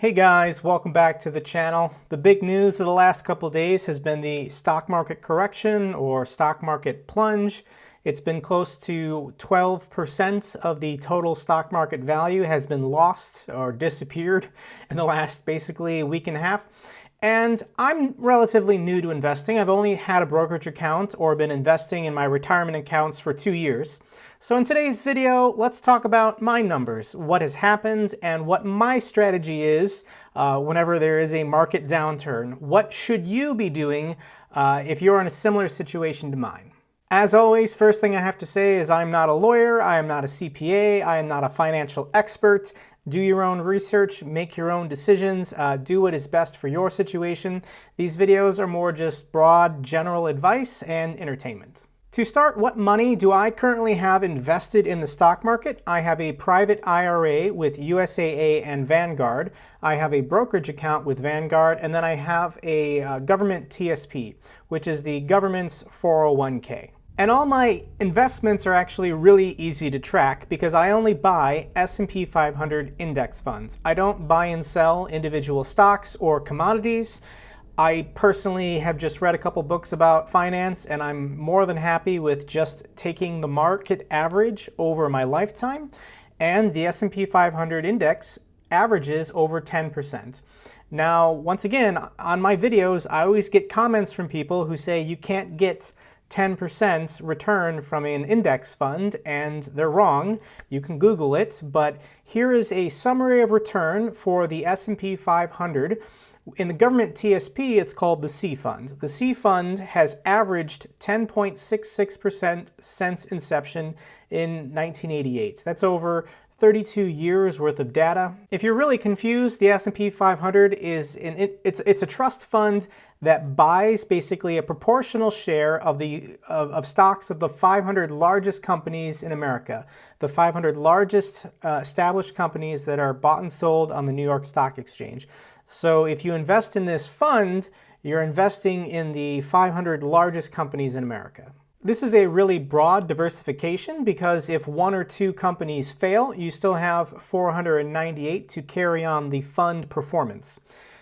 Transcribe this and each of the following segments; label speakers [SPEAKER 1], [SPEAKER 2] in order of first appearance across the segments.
[SPEAKER 1] Hey guys, welcome back to the channel. The big news of the last couple days has been the stock market correction or stock market plunge. It's been close to 12% of the total stock market value has been lost or disappeared in the last basically week and a half. And I'm relatively new to investing. I've only had a brokerage account or been investing in my retirement accounts for 2 years. So in today's video, let's talk about my numbers, what has happened, and what my strategy is whenever there is a market downturn. What should you be doing if you're in a similar situation to mine? As always, first thing I have to say is I'm not a lawyer, I am not a CPA, I am not a financial expert. Do your own research, make your own decisions, do what is best for your situation. These videos are more just broad, general advice and entertainment. To start, what money do I currently have invested in the stock market? I have a private IRA with USAA and Vanguard. I have a brokerage account with Vanguard, and then I have a Government TSP, which is the government's 401k. And all my investments are actually really easy to track because I only buy S&P 500 index funds. I don't buy and sell individual stocks or commodities. I personally have just read a couple books about finance, and I'm more than happy with just taking the market average over my lifetime, and the S&P 500 index averages over 10%. Now, once again, on my videos, I always get comments from people who say you can't get 10% return from an index fund, and they're wrong. You can Google it, but here is a summary of return for the S&P 500. In the Government TSP, it's called the C Fund. The C Fund has averaged 10.66% since inception in 1988. That's over 32 years worth of data. If you're really confused, the S&P 500 it's a trust fund that buys basically a proportional share of stocks of the 500 largest companies in America, the 500 largest established companies that are bought and sold on the New York Stock Exchange. So if you invest in this fund, you're investing in the 500 largest companies in America. This is a really broad diversification because if one or two companies fail, you still have 498 to carry on the fund performance.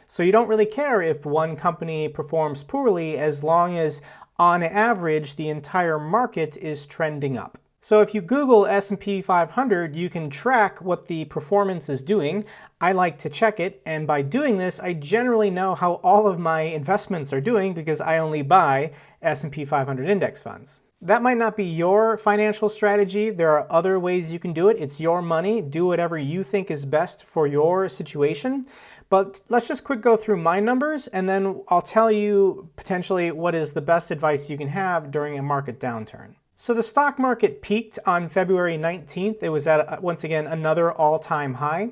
[SPEAKER 1] So you don't really care if one company performs poorly as long as, on average, the entire market is trending up. So if you Google S&P 500, you can track what the performance is doing. I like to check it, and by doing this, I generally know how all of my investments are doing because I only buy S&P 500 index funds. That might not be your financial strategy. There are other ways you can do it. It's your money. Do whatever you think is best for your situation. But let's just quick go through my numbers, and then I'll tell you potentially what is the best advice you can have during a market downturn. So the stock market peaked on February 19th. It was at, once again, another all-time high.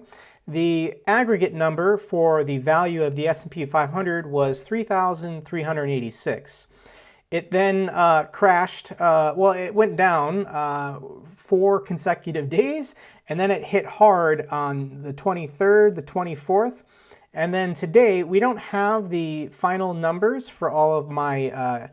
[SPEAKER 1] The aggregate number for the value of the S&P 500 was 3,386. It then crashed, it went down 4 consecutive days, and then it hit hard on the 23rd, the 24th, and then today we don't have the final numbers for all of my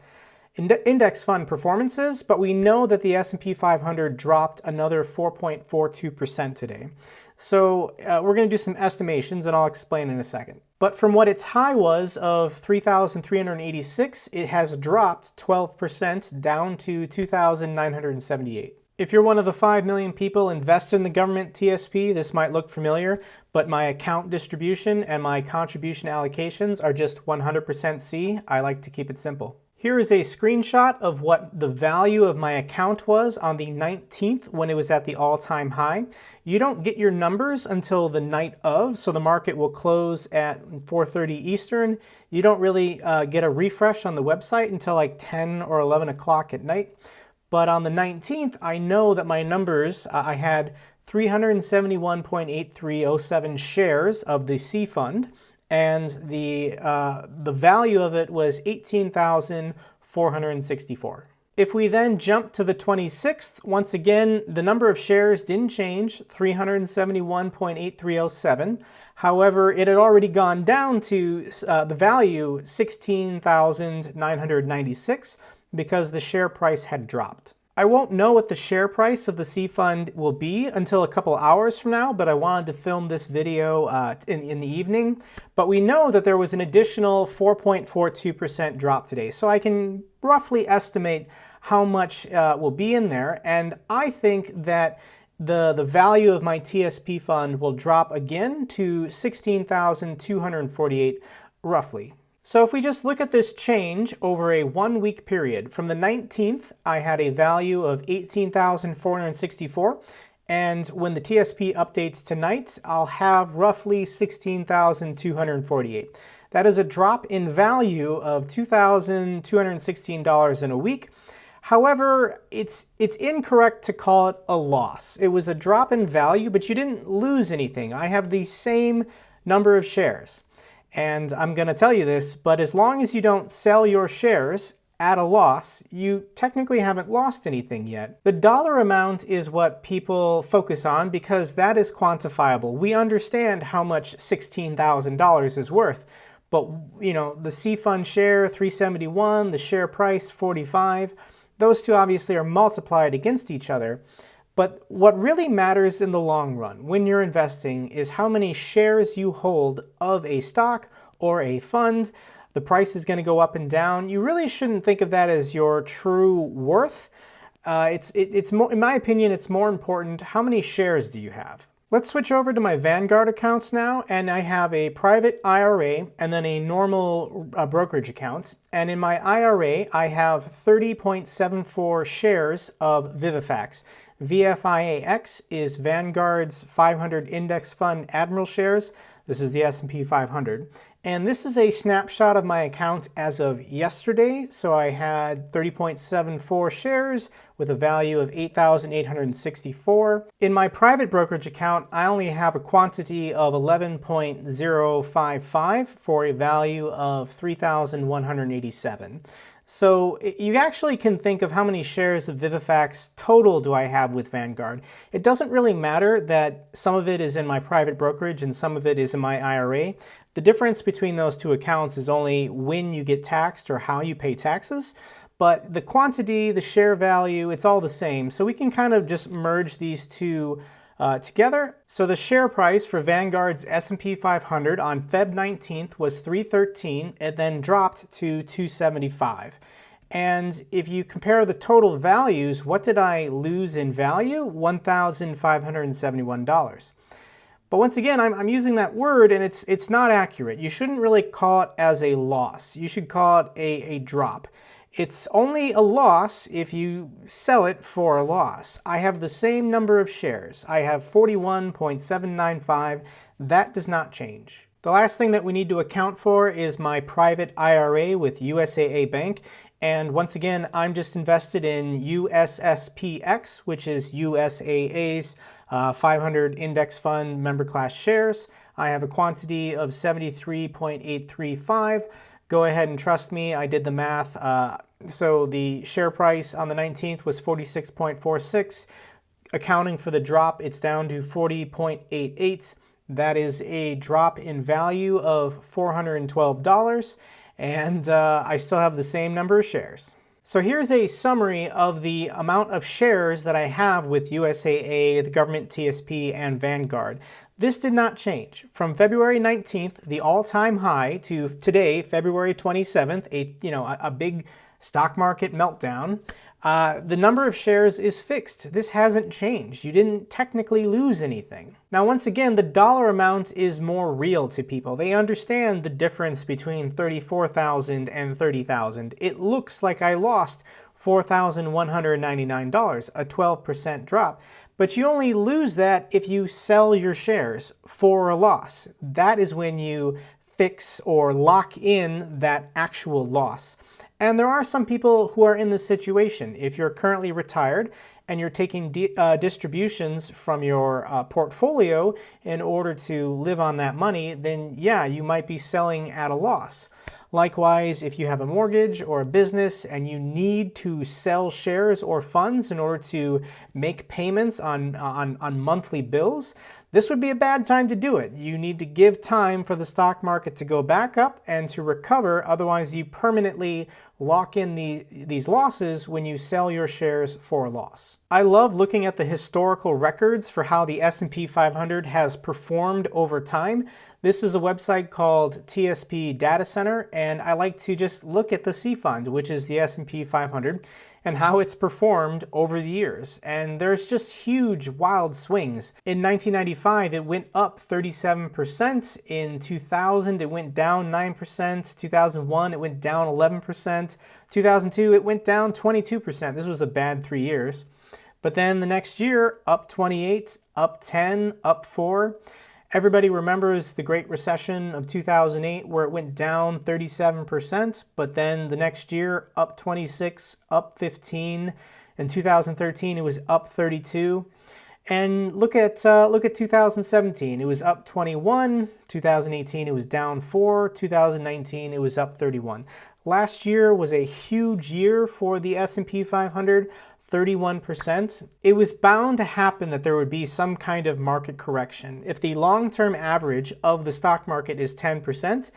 [SPEAKER 1] index fund performances, but we know that the S&P 500 dropped another 4.42% today. So we're going to do some estimations, and I'll explain in a second. But from what its high was of 3,386, it has dropped 12% down to 2,978. If you're one of the 5 million people invested in the Government TSP, this might look familiar, but my account distribution and my contribution allocations are just 100% C. I like to keep it simple. Here is a screenshot of what the value of my account was on the 19th when it was at the all-time high. You don't get your numbers until the night of, so the market will close at 4:30 Eastern. You don't really get a refresh on the website until like 10 or 11 o'clock at night. But on the 19th, I know that my numbers, I had 371.8307 shares of the C Fund, and the value of it was 18,464. If we then jump to the 26th, once again, the number of shares didn't change, 371.8307. However, it had already gone down to the value 16,996 because the share price had dropped. I won't know what the share price of the C fund will be until a couple hours from now, but I wanted to film this video in the evening. But we know that there was an additional 4.42% drop today, so I can roughly estimate how much will be in there. And I think that the value of my TSP fund will drop again to 16,248 roughly. So if we just look at this change over a 1 week period, from the 19th, I had a value of 18,464. And when the TSP updates tonight, I'll have roughly 16,248. That is a drop in value of $2,216 in a week. However, it's incorrect to call it a loss. It was a drop in value, but you didn't lose anything. I have the same number of shares. And I'm going to tell you this, but as long as you don't sell your shares at a loss, you technically haven't lost anything yet. The dollar amount is what people focus on because that is quantifiable. We understand how much $16,000 is worth, but you know, the C fund share 371, the share price 45, those two obviously are multiplied against each other. But what really matters in the long run when you're investing is how many shares you hold of a stock or a fund. The price is going to go up and down. You really shouldn't think of that as your true worth. It's more, in my opinion, it's more important how many shares do you have. Let's switch over to my Vanguard accounts now, and I have a private IRA and then a normal brokerage account. And in my IRA, I have 30.74 shares of Vivifax. VFIAX is Vanguard's 500 index fund Admiral shares. This is the S&P 500. And this is a snapshot of my account as of yesterday. So I had 30.74 shares with a value of 8,864. In my private brokerage account, I only have a quantity of 11.055 for a value of 3,187. So you actually can think of how many shares of Vivifax total do I have with Vanguard. It doesn't really matter that some of it is in my private brokerage and some of it is in my IRA. The difference between those two accounts is only when you get taxed or how you pay taxes. But the quantity, the share value, it's all the same. So we can kind of just merge these two together. So the share price for Vanguard's S&P 500 on Feb 19th was $313. It then dropped to $275. And if you compare the total values, what did I lose in value? $1,571. But once again, I'm using that word and it's not accurate. You shouldn't really call it as a loss. You should call it a drop. It's only a loss if you sell it for a loss. I have the same number of shares. I have 41.795. That does not change. The last thing that we need to account for is my private IRA with USAA Bank. And once again, I'm just invested in USSPX, which is USAA's 500 index fund member class shares. I have a quantity of 73.835. Go ahead and trust me, I did the math. So the share price on the 19th was 46.46. Accounting for the drop, it's down to 40.88. That is a drop in value of $412. And I still have the same number of shares. So here's a summary of the amount of shares that I have with USAA, the Government TSP, and Vanguard. This did not change. From February 19th, the all-time high, to today, February 27th, a big stock market meltdown. The number of shares is fixed. This hasn't changed. You didn't technically lose anything. Now, once again, the dollar amount is more real to people. They understand the difference between 34,000 and 30,000. It looks like I lost $4,199, a 12% drop. But you only lose that if you sell your shares for a loss. That is when you fix or lock in that actual loss. And there are some people who are in this situation. If you're currently retired and you're taking distributions from your portfolio in order to live on that money, then yeah, you might be selling at a loss. Likewise, if you have a mortgage or a business and you need to sell shares or funds in order to make payments on monthly bills, this would be a bad time to do it. You need to give time for the stock market to go back up and to recover. Otherwise, you permanently lock in these losses when you sell your shares for a loss. I love looking at the historical records for how the S&P 500 has performed over time. This is a website called TSP Data Center, and I like to just look at the C Fund, which is the S&P 500, and how it's performed over the years. And there's just huge, wild swings. In 1995, it went up 37%. In 2000, it went down 9%. 2001, it went down 11%. 2002, it went down 22%. This was a bad 3 years. But then the next year, up 28, up 10, up 4. Everybody remembers the Great Recession of 2008 where it went down 37%, but then the next year up 26, up 15. In 2013 it was up 32. And look at 2017. It was up 21. 2018 it was down 4. 2019 it was up 31. Last year was a huge year for the S&P 500. 31%. It was bound to happen that there would be some kind of market correction. If the long-term average of the stock market is 10%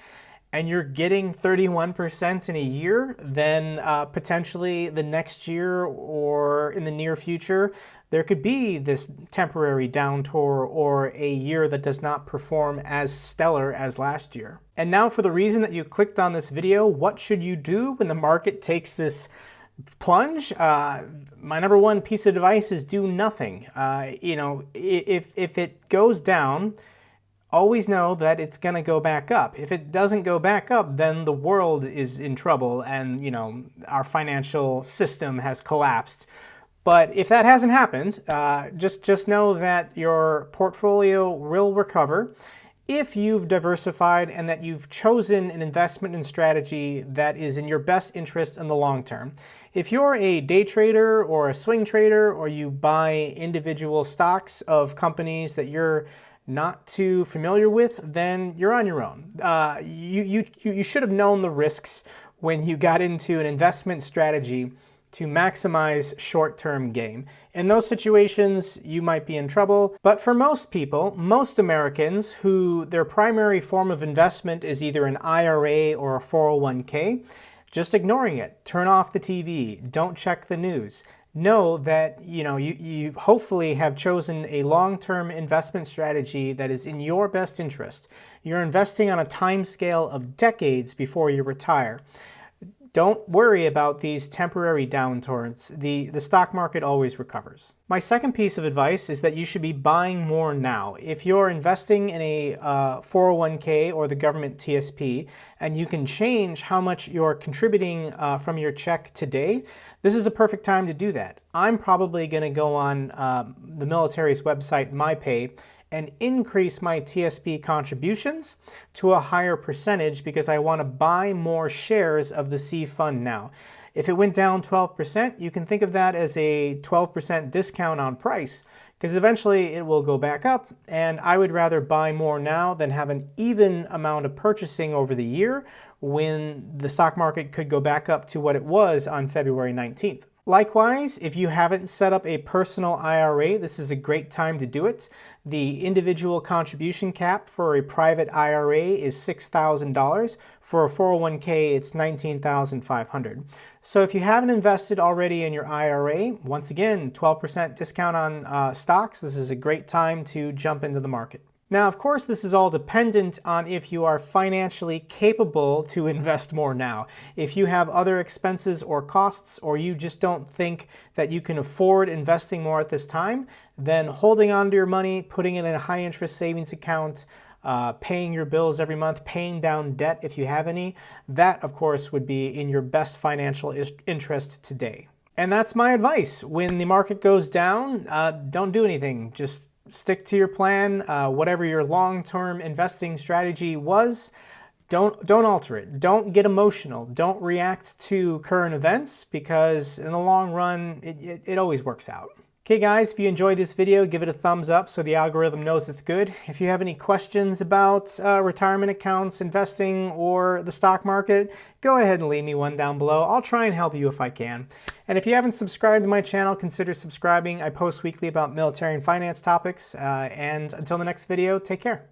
[SPEAKER 1] and you're getting 31% in a year, then potentially the next year or in the near future, there could be this temporary downturn or a year that does not perform as stellar as last year. And now for the reason that you clicked on this video, what should you do when the market takes this plunge? My number one piece of advice is do nothing. If it goes down, always know that it's going to go back up. If it doesn't go back up, then the world is in trouble and, our financial system has collapsed. But if that hasn't happened, just know that your portfolio will recover if you've diversified and that you've chosen an investment and strategy that is in your best interest in the long term. If you're a day trader or a swing trader, or you buy individual stocks of companies that you're not too familiar with, then you're on your own. You should have known the risks when you got into an investment strategy to maximize short-term gain. In those situations, you might be in trouble. But for most people, most Americans who their primary form of investment is either an IRA or a 401k, just ignoring it. Turn off the TV. Don't check the news. Know that you hopefully have chosen a long-term investment strategy that is in your best interest. You're investing on a time scale of decades before you retire. Don't worry about these temporary downturns. The stock market always recovers. My second piece of advice is that you should be buying more now. If you're investing in a 401k or the government TSP, and you can change how much you're contributing from your check today, this is a perfect time to do that. I'm probably going to go on the military's website, MyPay, and increase my TSP contributions to a higher percentage because I want to buy more shares of the C Fund now. If it went down 12%, you can think of that as a 12% discount on price, because eventually it will go back up, and I would rather buy more now than have an even amount of purchasing over the year when the stock market could go back up to what it was on February 19th. Likewise, if you haven't set up a personal IRA, this is a great time to do it. The individual contribution cap for a private IRA is $6,000. For a 401k, it's $19,500. So if you haven't invested already in your IRA, once again, 12% discount on stocks. This is a great time to jump into the market. Now, of course, this is all dependent on if you are financially capable to invest more now. If you have other expenses or costs, or you just don't think that you can afford investing more at this time, then holding on to your money, putting it in a high interest savings account, paying your bills every month, paying down debt if you have any, that, of course, would be in your best financial interest today. And that's my advice. When the market goes down, don't do anything. Just stick to your plan. Whatever your long-term investing strategy was, don't alter it. Don't get emotional. Don't react to current events, because in the long run, it always works out. Okay guys, if you enjoyed this video, give it a thumbs up so the algorithm knows it's good. If you have any questions about retirement accounts, investing, or the stock market, go ahead and leave me one down below. I'll try and help you if I can. And if you haven't subscribed to my channel, consider subscribing. I post weekly about military and finance topics. And until the next video, take care.